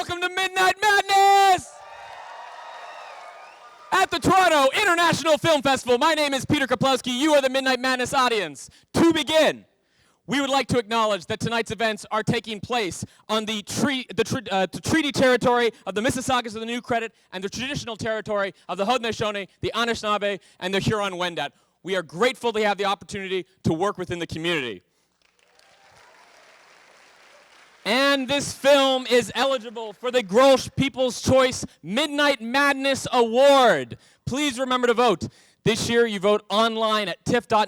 Welcome to Midnight Madness! At the Toronto International Film Festival, my name is Peter Kaplowski. You are the Midnight Madness audience. To begin, we would like to acknowledge that tonight's events are taking place on the treaty territory of the Mississaugas of the New Credit and the traditional territory of the Haudenosaunee, the Anishinaabe, and the Huron-Wendat. We are grateful to have the opportunity to work within the community. And this film is eligible for the Grosh People's Choice Midnight Madness Award. Please remember to vote. This year, you vote online at tiff.net/vote.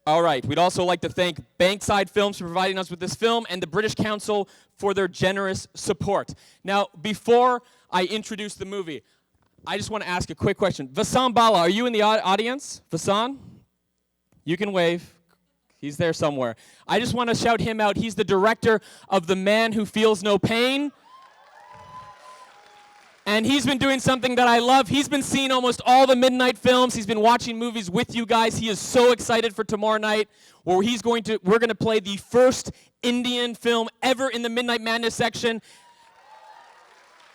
All right, we'd also like to thank Bankside Films for providing us with this film and the British Council for their generous support. Now, before I introduce the movie, I just want to ask a quick question. Vasan Bala, are you in the audience? Vasan? You can wave. He's there somewhere. I just want to shout him out. He's the director of The Man Who Feels No Pain. And he's been doing something that I love. He's been seeing almost all the midnight films. He's been watching movies with you guys. He is so excited for tomorrow night, where we're going to play the first Indian film ever in the Midnight Madness section.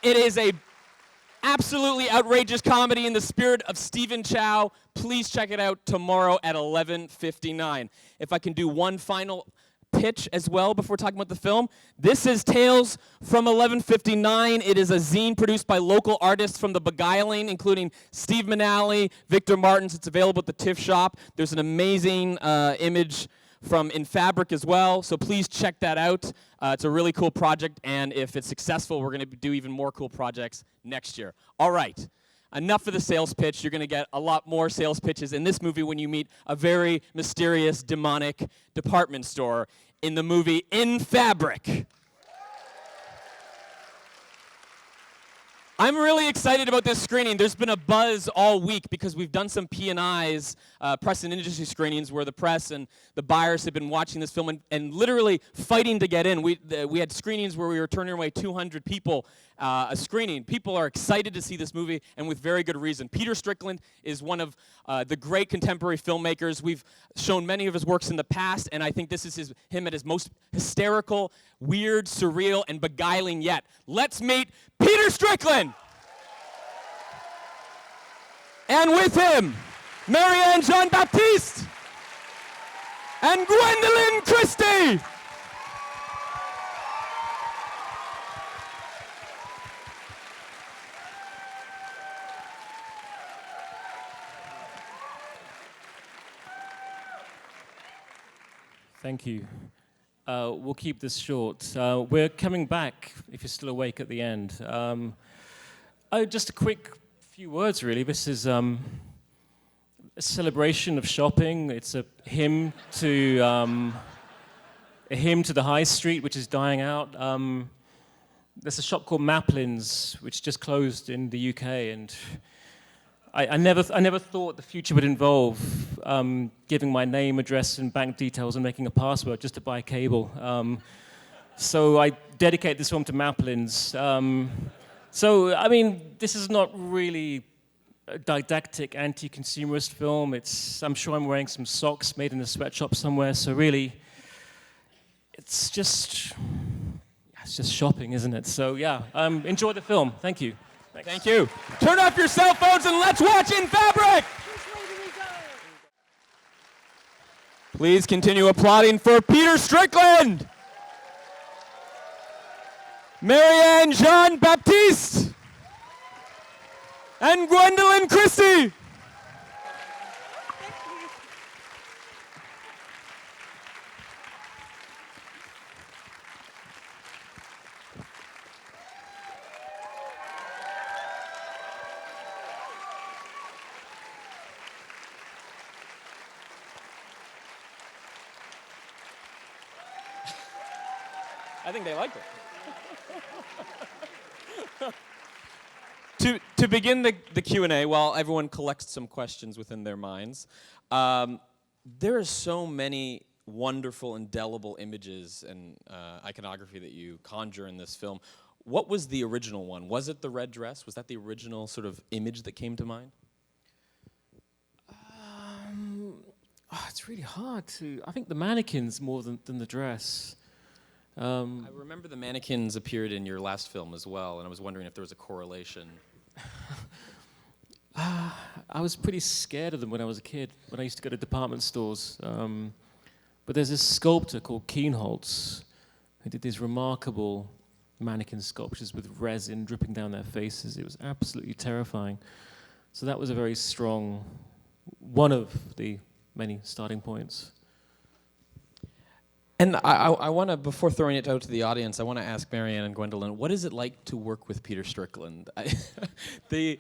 It is a absolutely outrageous comedy in the spirit of Stephen Chow. Please check it out tomorrow at 11:59. If I can do one final pitch as well before talking about the film. This is Tales from 1159. It is a zine produced by local artists from the Beguiling, including Steve Manali, Victor Martins. It's available at the TIFF shop. There's an amazing image from In Fabric as well, so please check that out. It's a really cool project, and if it's successful, we're going to do even more cool projects next year. All right, enough of the sales pitch. You're going to get a lot more sales pitches in this movie when you meet a very mysterious, demonic department store in the movie In Fabric. I'm really excited about this screening. There's been a buzz all week because we've done some P&Is, press and industry screenings, where the press and the buyers have been watching this film and literally fighting to get in. We had screenings where we were turning away 200 people a screening. People are excited to see this movie, and with very good reason. Peter Strickland is one of the great contemporary filmmakers. We've shown many of his works in the past, and I think this is him at his most hysterical, weird, surreal, and beguiling yet. Let's meet Peter Strickland! And with him, Marianne Jean-Baptiste and Gwendolyn Christie! Thank you. We'll keep this short. We're coming back, if you're still awake at the end. Just a quick few words, really. This is a celebration of shopping. It's a hymn to the high street, which is dying out. There's a shop called Maplin's, which just closed in the UK, and I never thought the future would involve giving my name, address, and bank details and making a password just to buy cable. So I dedicate this film to Maplin's. So, I mean, this is not really a didactic anti-consumerist film. I'm sure I'm wearing some socks made in a sweatshop somewhere. So really, it's just shopping, isn't it? So yeah, enjoy the film. Thank you. Thanks. Thank you. Turn off your cell phones and let's watch In Fabric! Please continue applauding for Peter Strickland! Marianne Jean-Baptiste! And Gwendolyn Christie! I think they liked it. To begin the Q&A, while everyone collects some questions within their minds, there are so many wonderful, indelible images and iconography that you conjure in this film. What was the original one? Was it the red dress? Was that the original sort of image that came to mind? It's really hard to... I think the mannequins more than the dress. I remember the mannequins appeared in your last film as well, and I was wondering if there was a correlation. I was pretty scared of them when I was a kid, when I used to go to department stores. But there's this sculptor called Kienholz who did these remarkable mannequin sculptures with resin dripping down their faces. It was absolutely terrifying. So that was a very strong, one of the many starting points. And I want to, before throwing it out to the audience, I want to ask Marianne and Gwendolyn, what is it like to work with Peter Strickland? Your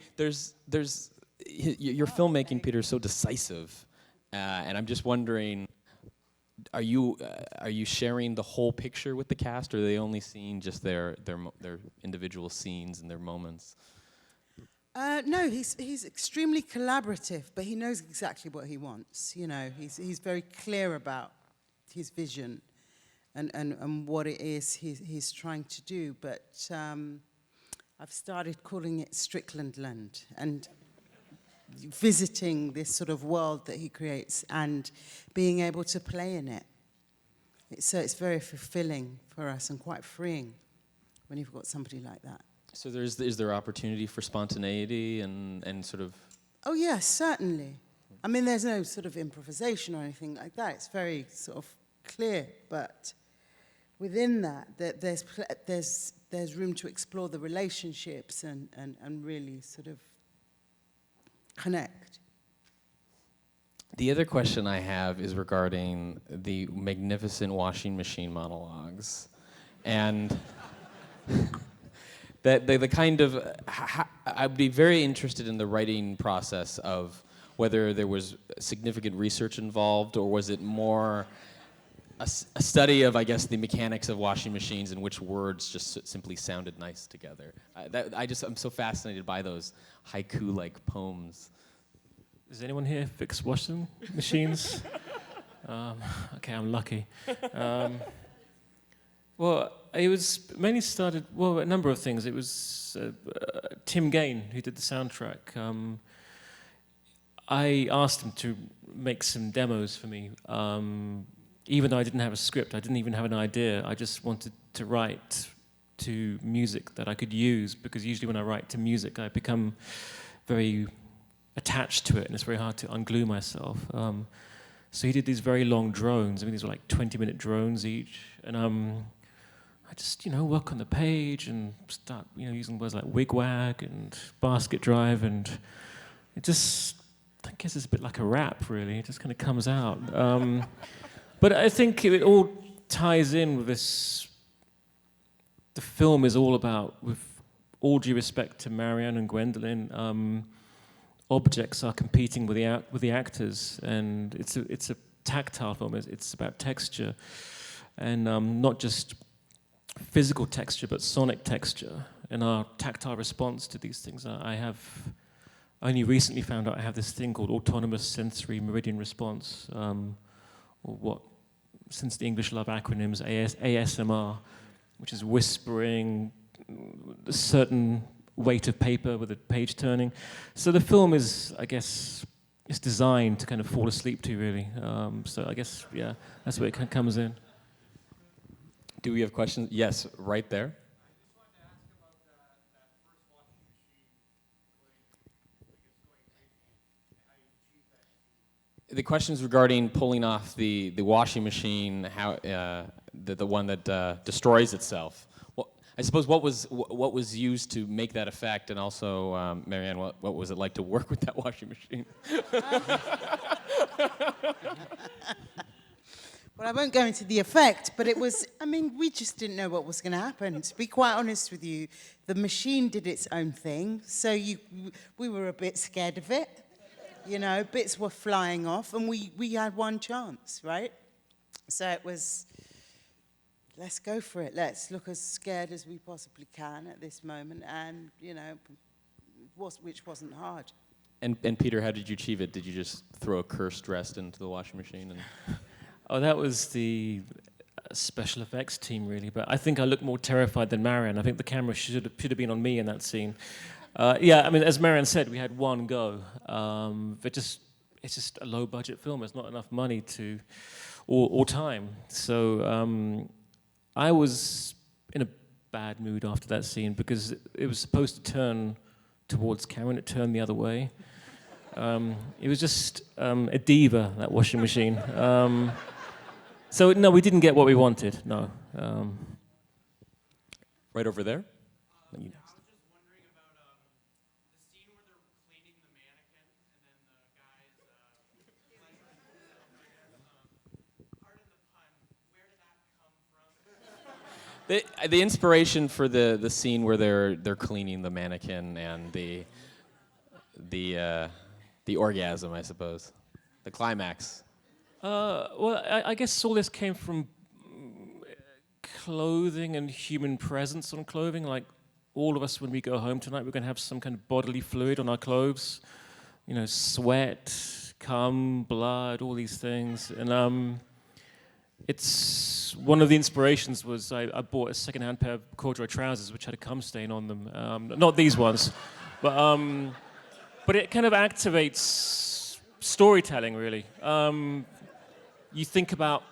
filmmaking, Peter, is so decisive, and I'm just wondering, are you sharing the whole picture with the cast, or are they only seeing just their individual scenes and their moments? No, he's extremely collaborative, but he knows exactly what he wants. You know, he's very clear about his vision and what it is he's trying to do. But I've started calling it Stricklandland, and visiting this sort of world that he creates and being able to play in it. So it's very fulfilling for us and quite freeing when you've got somebody like that. So is there opportunity for spontaneity and sort of... Oh, yes, certainly. I mean, there's no sort of improvisation or anything like that. It's very sort of clear, but within that, there's room to explore the relationships and really sort of connect. The other question I have is regarding the magnificent washing machine monologues, and the kind of... I'd be very interested in the writing process of whether there was significant research involved, or was it more a study of, I guess, the mechanics of washing machines and which words just simply sounded nice together. I'm so fascinated by those haiku-like poems. Does anyone here fix washing machines? Okay, I'm lucky. Well, it was mainly started, a number of things. It was Tim Gain who did the soundtrack. I asked him to make some demos for me. Even though I didn't have a script, I didn't even have an idea. I just wanted to write to music that I could use, because usually when I write to music, I become very attached to it, and it's very hard to unglue myself. So he did these very long drones. I mean, these were like 20-minute drones each, and I just, work on the page and start, using words like wigwag and basket drive, and it just, I guess it's a bit like a rap, really. It just kind of comes out. But I think it all ties in with this. The film is all about, with all due respect to Marianne and Gwendolyn, objects are competing with the actors, and it's a tactile film. It's about texture, and not just physical texture, but sonic texture, and our tactile response to these things. I only recently found out I have this thing called autonomous sensory meridian response, or what, since the English love acronyms, ASMR, which is whispering, a certain weight of paper with a page turning. So the film is, I guess, it's designed to kind of fall asleep to, really. So I guess, yeah, that's where it kind of comes in. Do we have questions? Yes, right there. The questions regarding pulling off the washing machine, how the one that destroys itself. Well, I suppose what was used to make that effect, and also Marianne, what was it like to work with that washing machine? Well, I won't go into the effect, but it was, we just didn't know what was going to happen. To be quite honest with you, the machine did its own thing, so we were a bit scared of it. Bits were flying off, and we had one chance, right? So it was, let's go for it. Let's look as scared as we possibly can at this moment, and, which wasn't hard. And Peter, how did you achieve it? Did you just throw a cursed rest into the washing machine? Oh, that was the special effects team, really. But I think I looked more terrified than Marianne. I think the camera should have been on me in that scene. As Marianne said, we had one go. It's just a low-budget film. There's not enough money or time. So I was in a bad mood after that scene because it was supposed to turn towards Karen. It turned the other way. It was just a diva, that washing machine. So no, we didn't get what we wanted. No. Right over there. I was just wondering about the scene where they're cleaning the mannequin, and then the guys pardon the pun. Where did that come from? The inspiration for the scene where they're cleaning the mannequin and the orgasm, I suppose, the climax. Well, I guess all this came from clothing and human presence on clothing. Like all of us, when we go home tonight, we're going to have some kind of bodily fluid on our clothes. You know, sweat, cum, blood, all these things. And it's one of the inspirations was I bought a second-hand pair of corduroy trousers which had a cum stain on them. Not these ones, but it kind of activates storytelling, really. You think about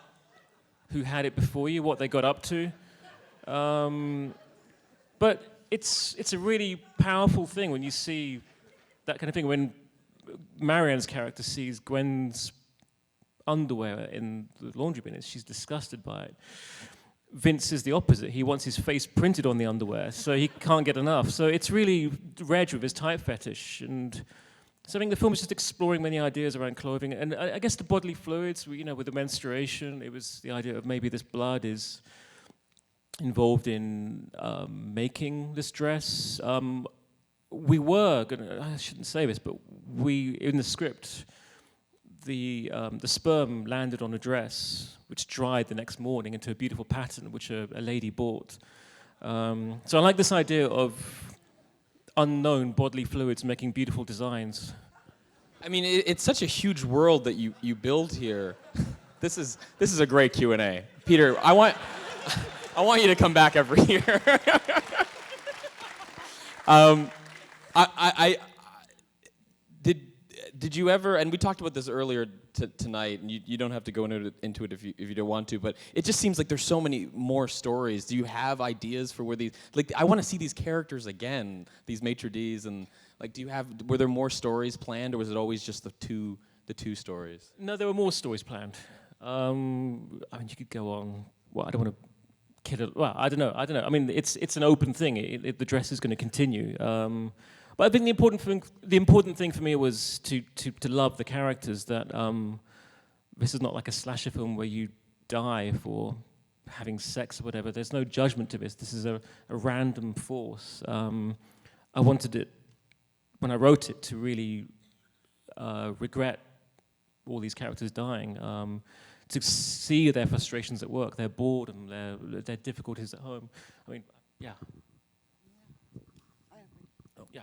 who had it before you, what they got up to. But it's a really powerful thing when you see that kind of thing. When Marianne's character sees Gwen's underwear in the laundry bin, she's disgusted by it. Vince is the opposite. He wants his face printed on the underwear, so he can't get enough. So it's really Reg with his type fetish. And so I think the film is just exploring many ideas around clothing. And I guess the bodily fluids, you know, with the menstruation, it was the idea of maybe this blood is involved in making this dress. We were gonna, I shouldn't say this, but in the script, the sperm landed on a dress, which dried the next morning into a beautiful pattern, which a lady bought. So I like this idea of unknown bodily fluids making beautiful designs. I mean, it's such a huge world that you build here. This is a great Q&A. Peter, I want you to come back every year. Did you ever, and we talked about this earlier tonight, and you don't have to go into it if you don't want to, but it just seems like there's so many more stories. Do you have ideas for where these, like, I want to see these characters again, these maitre d's, and like, were there more stories planned, or was it always just the two stories? No, there were more stories planned. I mean, you could go on, well, I don't want to kill it, well, I don't know. I mean, it's an open thing. The dress is going to continue. But I think the important thing for me was to love the characters. That this is not like a slasher film where you die for having sex or whatever. There's no judgment to this. This is a random force. I wanted it, when I wrote it, to really regret all these characters dying. To see their frustrations at work, their boredom, their difficulties at home. I mean, yeah. Yeah.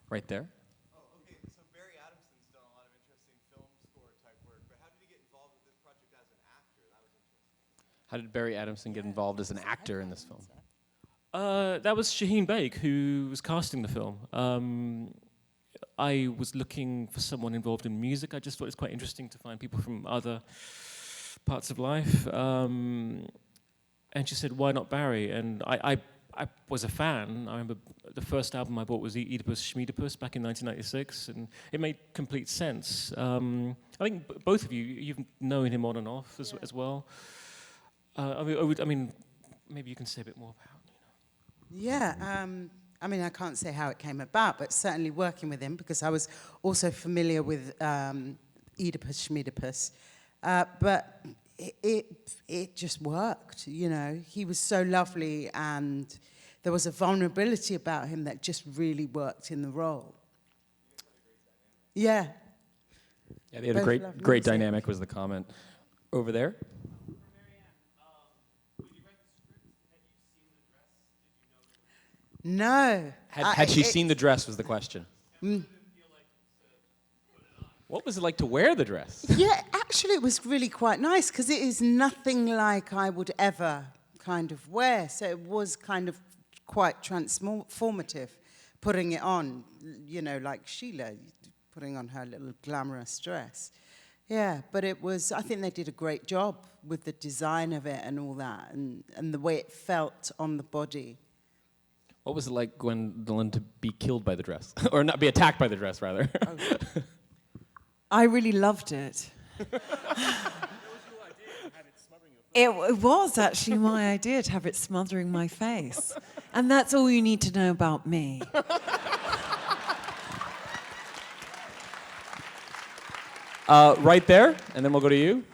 Right there. Oh, okay. So Barry Adamson's done a lot of interesting film score type work, but how did he get involved with this project as an actor? That was interesting. How did Barry Adamson get involved as an actor in this film? That was Shaheen Baig who was casting the film. I was looking for someone involved in music. I just thought it was quite interesting to find people from other parts of life. And she said, why not Barry? And I was a fan. I remember the first album I bought was Oedipus Schmiedipus back in 1996, and it made complete sense. I think both of you've known him on and off as well. I mean, maybe you can say a bit more about. Yeah, I mean, I can't say how it came about, but certainly working with him, because I was also familiar with Oedipus Schmiedipus. But it just worked, you know. He was so lovely, and there was a vulnerability about him that just really worked in the role. Yeah. Yeah, they had a great dynamic, was the comment. Over there? No. Had she seen the dress was the question. What was it like to wear the dress? Yeah, actually it was really quite nice, because it is nothing like I would ever kind of wear. So it was kind of quite transformative, putting it on, you know, like Sheila, putting on her little glamorous dress. Yeah, but it was, I think they did a great job with the design of it and all that, and the way it felt on the body. What was it like, Gwendolyn, to be killed by the dress? Or not be attacked by the dress, rather? I really loved it. It was actually my idea to have it smothering my face. And that's all you need to know about me. Right there, and then we'll go to you.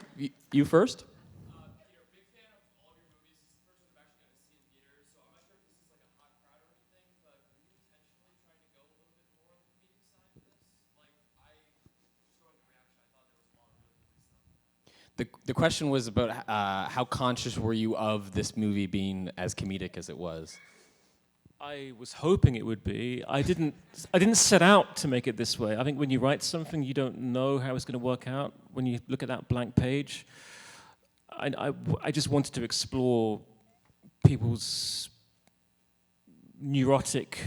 You first. Peter, big fan of all of your movies. This is the first one I've actually got to see in theaters, so I'm not sure if this is like a hot crowd or anything, but are you intentionally trying to go a little bit more on the comedic side of this? Like, just going to reaction, I thought there was a lot of really good stuff. The question was about how conscious were you of this movie being as comedic as it was? I was hoping it would be. I didn't set out to make it this way. I think when you write something, you don't know how it's going to work out. When you look at that blank page, I just wanted to explore people's neurotic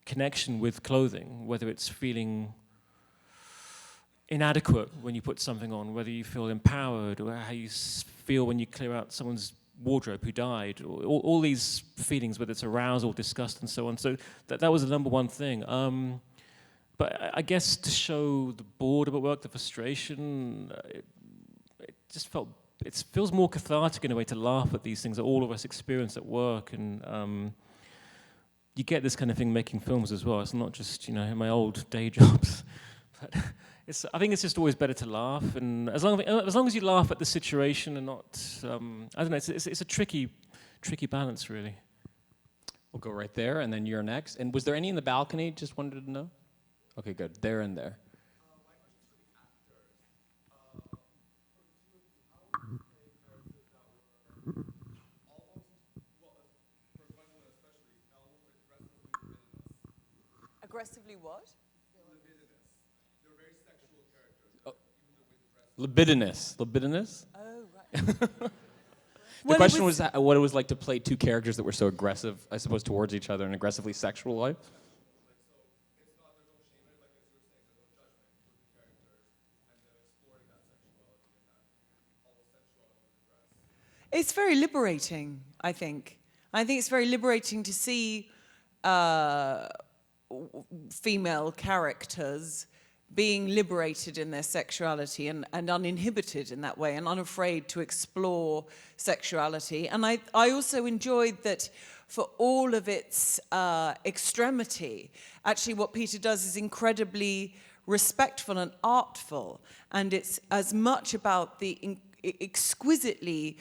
connection with clothing, whether it's feeling inadequate when you put something on, whether you feel empowered, or how you feel when you clear out someone's wardrobe who died, or all these feelings, whether it's arousal, disgust, and so on. So that was the number one thing. But I guess to show the boredom at work, the frustration, it just it feels more cathartic in a way to laugh at these things that all of us experience at work. And you get this kind of thing making films as well. It's not just, in my old day jobs. But I think it's just always better to laugh, and as long as you laugh at the situation and not, I don't know. It's a tricky balance, really. We'll go right there, and then you're next. And was there any in the balcony? Just wanted to know. Okay, good. There and there. Aggressively what? Libidinous. Oh, right. The question was what it was like to play two characters that were so aggressive, I suppose, towards each other and aggressively sexual life. It's very liberating, I think. I think it's very liberating to see female characters being liberated in their sexuality and uninhibited in that way and unafraid to explore sexuality. And I also enjoyed that for all of its extremity, actually what Peter does is incredibly respectful and artful. And it's as much about the exquisitely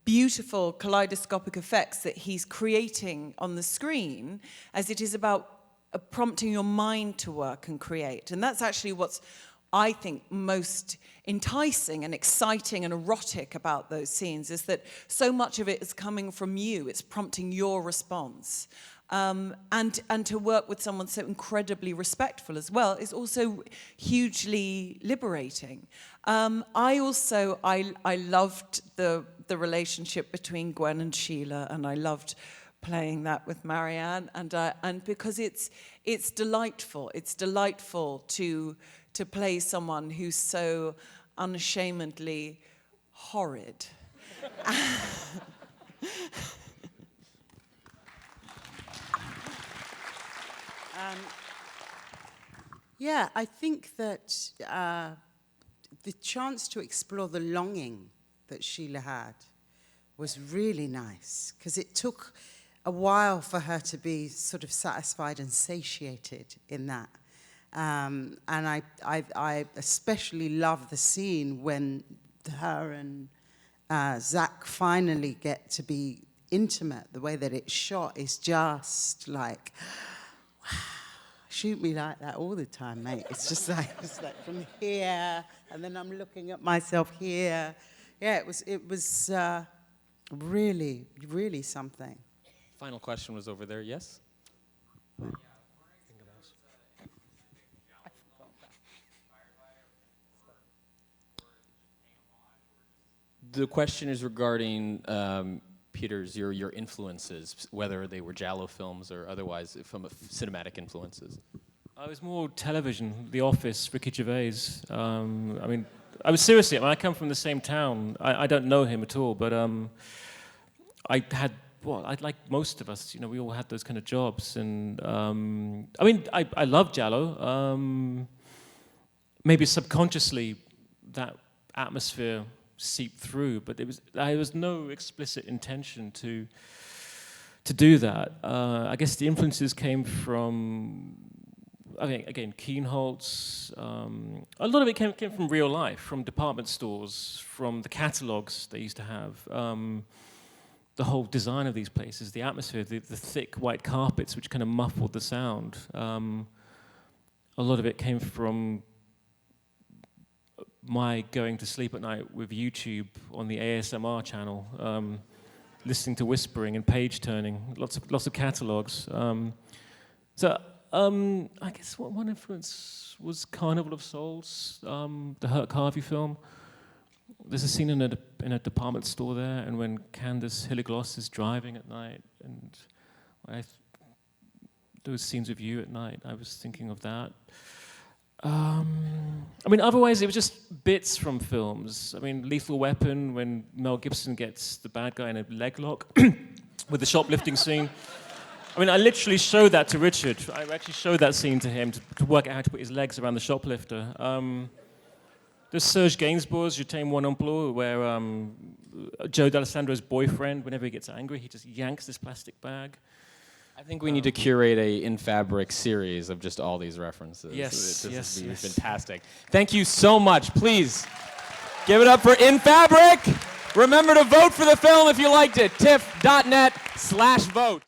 beautiful kaleidoscopic effects that he's creating on the screen as it is about prompting your mind to work and create. And that's actually what's, I think, most enticing and exciting and erotic about those scenes, is that so much of it is coming from you. It's prompting your response. And to work with someone so incredibly respectful as well is also hugely liberating. I loved the relationship between Gwen and Sheila, and I loved playing that with Marianne, and because it's delightful. It's delightful to play someone who's so unashamedly horrid. Yeah, I think that the chance to explore the longing that Sheila had was really nice, because it took a while for her to be sort of satisfied and satiated in that. And I especially love the scene when her and Zach finally get to be intimate. The way that it's shot is just like, wow, shoot me like that all the time, mate. It's just like from here, and then I'm looking at myself here. Yeah, it was really, really something. Final question was over there. Yes? The question is regarding Peter's your influences, whether they were giallo films or otherwise, from cinematic influences. I was more television, The Office, Ricky Gervais. I mean, I was seriously. I mean, I come from the same town. I don't know him at all, but I had. Well, like most of us, we all had those kind of jobs, and I mean, I love Giallo. Maybe subconsciously, that atmosphere seeped through, but there was no explicit intention to do that. I guess the influences came from, I mean, again, Keenholz. A lot of it came from real life, from department stores, from the catalogs they used to have. The whole design of these places, the atmosphere, the thick white carpets, which kind of muffled the sound. A lot of it came from my going to sleep at night with YouTube on the ASMR channel, listening to whispering and page turning, lots of catalogs. So I guess one influence was Carnival of Souls, the Herc Harvey film. There's a scene in a department store there, and when Candace Hilligloss is driving at night, and those scenes of you at night, I was thinking of that. I mean, otherwise it was just bits from films. I mean, Lethal Weapon, when Mel Gibson gets the bad guy in a leg lock with the shoplifting scene. I mean, I literally showed that to Richard. I actually showed that scene to him to work out how to put his legs around the shoplifter. There's Serge Gainsbourg's Je t'aime mon emploi, where Joe D'Alessandro's boyfriend, whenever he gets angry, he just yanks this plastic bag. I think we need to curate a In Fabric series of just all these references. Yes, This would be yes. fantastic. Thank you so much. Please give it up for In Fabric. Remember to vote for the film if you liked it. TIFF.net/vote.